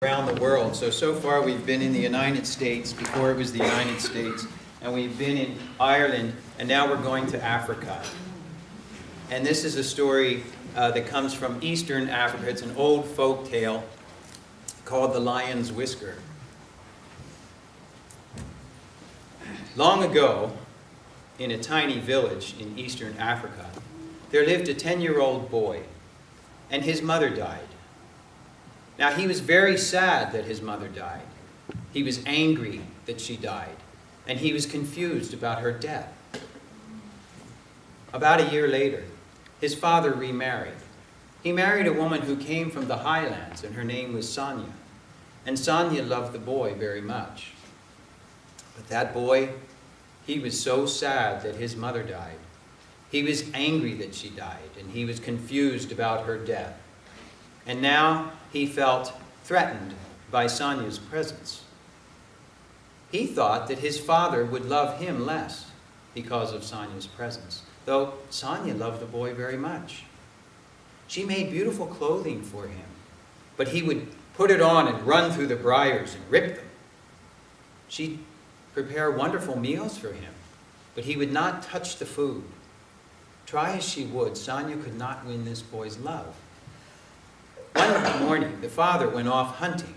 around the world. So far we've been in the United States, before it was the United States, and we've been in Ireland, and now we're going to Africa. And this is a story that comes from Eastern Africa. It's an old folk tale called The Lion's Whisker. Long ago, in a tiny village in Eastern Africa, there lived a 10-year-old boy, and his mother died. Now, he was very sad that his mother died. He was angry that she died, and he was confused about her death. About a year later, his father remarried. He married a woman who came from the highlands, and her name was Sonia. And Sonia loved the boy very much. But that boy, he was so sad that his mother died. He was angry that she died, and he was confused about her death. And now he felt threatened by Sonia's presence. He thought that his father would love him less because of Sonia's presence, though Sonia loved the boy very much. She made beautiful clothing for him, but he would put it on and run through the briars and rip them. She'd prepare wonderful meals for him, but he would not touch the food. Try as she would, Sonia could not win this boy's love. One morning, the father went off hunting.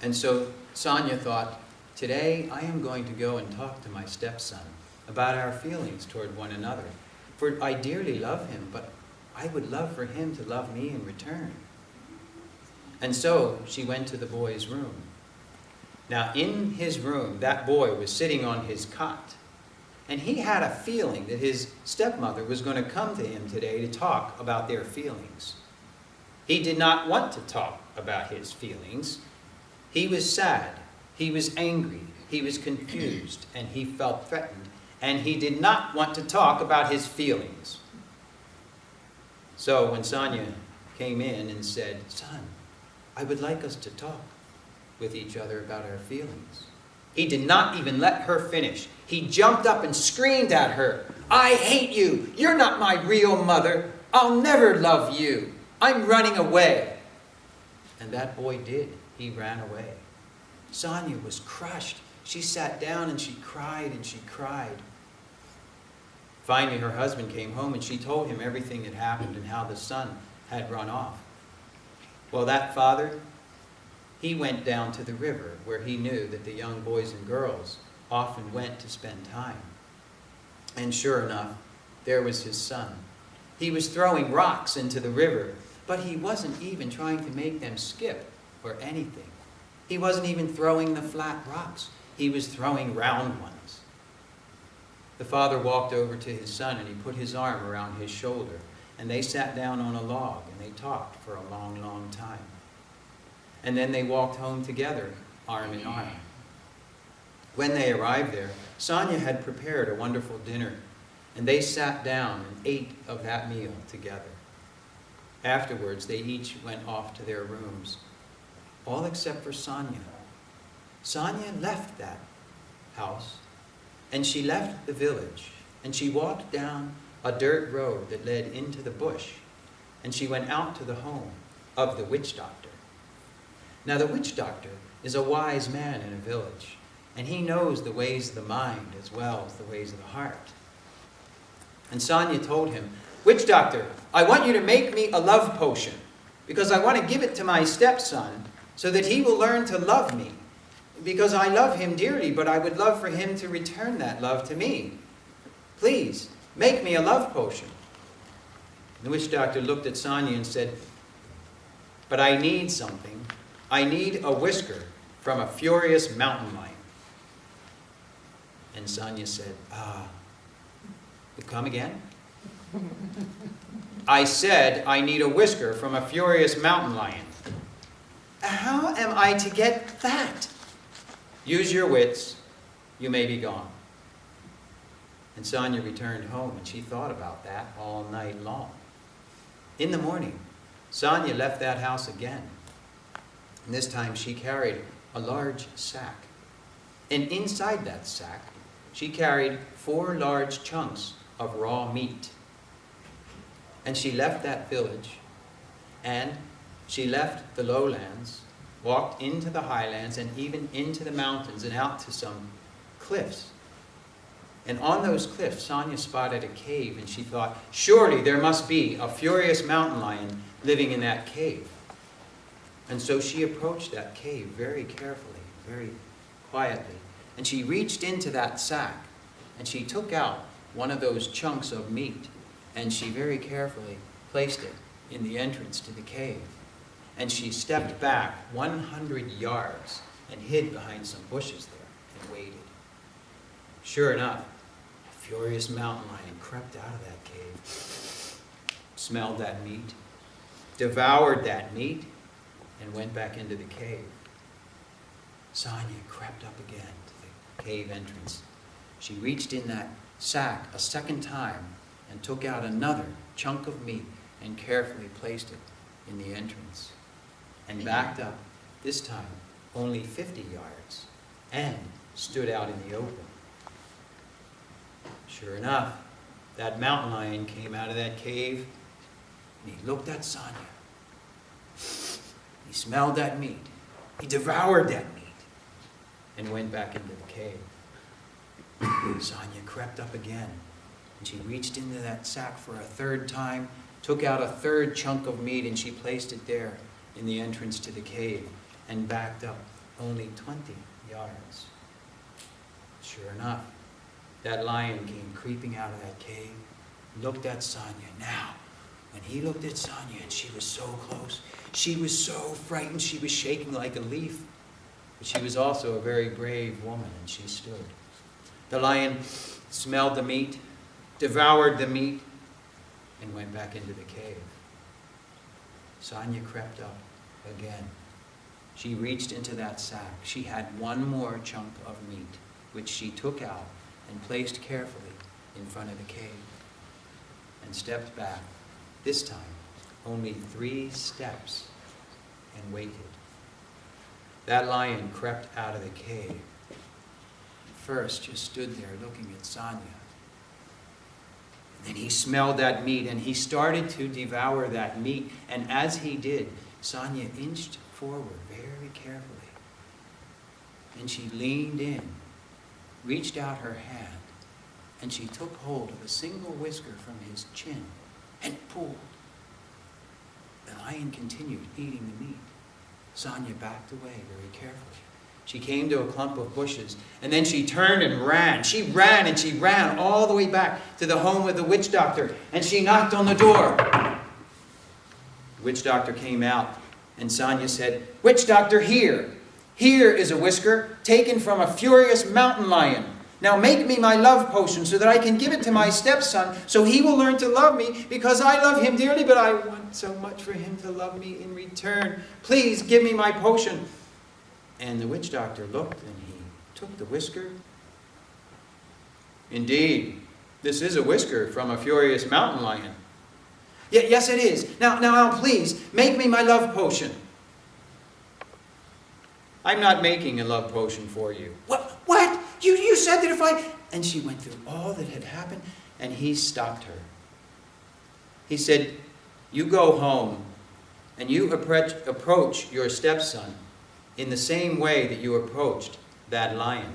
And so Sonia thought, today I am going to go and talk to my stepson about our feelings toward one another. For I dearly love him, but I would love for him to love me in return. And so she went to the boy's room. Now in his room, that boy was sitting on his cot. And he had a feeling that his stepmother was going to come to him today to talk about their feelings. He did not want to talk about his feelings. He was sad, he was angry, he was confused, and he felt threatened. And he did not want to talk about his feelings. So when Sonia came in and said, "Son, I would like us to talk with each other about our feelings," he did not even let her finish. He jumped up and screamed at her, "I hate you! You're not my real mother! I'll never love you! I'm running away." And that boy did. He ran away. Sonia was crushed. She sat down and she cried and she cried. Finally, her husband came home and she told him everything that happened and how the son had run off. Well, that father, he went down to the river where he knew that the young boys and girls often went to spend time. And sure enough, there was his son. He was throwing rocks into the river, but he wasn't even trying to make them skip or anything. He wasn't even throwing the flat rocks. He was throwing round ones. The father walked over to his son and he put his arm around his shoulder, and they sat down on a log and they talked for a long, long time. And then they walked home together, arm in arm. When they arrived there, Sonia had prepared a wonderful dinner, and they sat down and ate of that meal together. Afterwards, they each went off to their rooms, all except for Sonia. Sonia left that house, and she left the village, and she walked down a dirt road that led into the bush, and she went out to the home of the witch doctor. Now, the witch doctor is a wise man in a village, and he knows the ways of the mind as well as the ways of the heart. And Sonia told him, "Witch doctor, I want you to make me a love potion, because I want to give it to my stepson so that he will learn to love me, because I love him dearly, but I would love for him to return that love to me. Please, make me a love potion." The witch doctor looked at Sonia and said, "But I need something. I need a whisker from a furious mountain lion." And Sonia said, "Come again?" "I said I need a whisker from a furious mountain lion." "How am I to get that?" "Use your wits. You may be gone." And Sonia returned home, and she thought about that all night long. In the morning, Sonia left that house again. And this time she carried a large sack. And inside that sack, she carried 4 large chunks of raw meat. And she left that village, and She left the lowlands, walked into the highlands, and even into the mountains and out to some cliffs. And on those cliffs, Sonia spotted a cave, and she thought, surely there must be a furious mountain lion living in that cave. And so she approached that cave very carefully, very quietly. And she reached into that sack, and she took out one of those chunks of meat, and she very carefully placed it in the entrance to the cave. And she stepped back 100 yards and hid behind some bushes there and waited. Sure enough, a furious mountain lion crept out of that cave, smelled that meat, devoured that meat, and went back into the cave. Sonia crept up again to the cave entrance. She reached in that sack a second time and took out another chunk of meat and carefully placed it in the entrance, and backed up, this time only 50 yards, and stood out in the open. Sure enough, that mountain lion came out of that cave, and he looked at Sonia. He smelled that meat. He devoured that meat and went back into the cave. Sonia crept up again, and she reached into that sack for a third time, took out a third chunk of meat, and she placed it there in the entrance to the cave and backed up only 20 yards. Sure enough, that lion came creeping out of that cave, looked at Sonia. Now, when he looked at Sonia and she was so close, she was so frightened, she was shaking like a leaf. But she was also a very brave woman, and she stood. The lion smelled the meat, devoured the meat, and went back into the cave. Sonia crept up again. She reached into that sack. She had one more chunk of meat, which she took out and placed carefully in front of the cave, and stepped back, this time only 3 steps, and waited. That lion crept out of the cave. First just stood there looking at Sonia. And then he smelled that meat, and he started to devour that meat. And as he did, Sonia inched forward very carefully. And she leaned in, reached out her hand, and she took hold of a single whisker from his chin and pulled. The lion continued eating the meat. Sonia backed away very carefully. She came to a clump of bushes, and then she turned and ran. She ran and she ran all the way back to the home of the witch doctor, and she knocked on the door. The witch doctor came out, and Sonia said, "Witch doctor, here is a whisker taken from a furious mountain lion. Now make me my love potion so that I can give it to my stepson so he will learn to love me, because I love him dearly, but I want so much for him to love me in return. Please give me my potion." And the witch doctor looked, and he took the whisker. "Indeed, this is a whisker from a furious mountain lion." Yes, it is. Now, please, make me my love potion." "I'm not making a love potion for you." What? You said that if I... And she went through all that had happened, and he stopped her. He said, "You go home, and you approach your stepson in the same way that you approached that lion."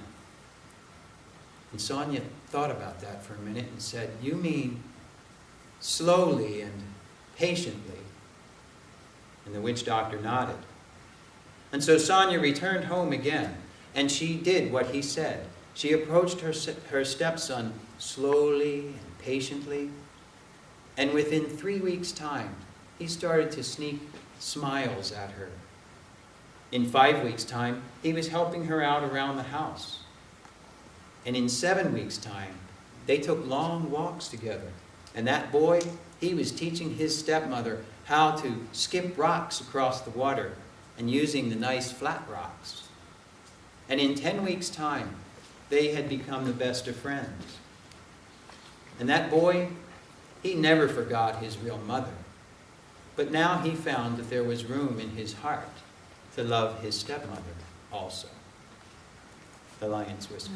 And Sonia thought about that for a minute and said, "You mean slowly and patiently?" And the witch doctor nodded. And so Sonia returned home again, and she did what he said. She approached her stepson slowly and patiently, and within 3 weeks' time, he started to sneak smiles at her. In 5 weeks' time, he was helping her out around the house. And in 7 weeks' time, they took long walks together. And that boy, he was teaching his stepmother how to skip rocks across the water and using the nice flat rocks. And in 10 weeks' time, they had become the best of friends. And that boy, he never forgot his real mother. But now he found that there was room in his heart to love his stepmother also. The Lion's Whisker.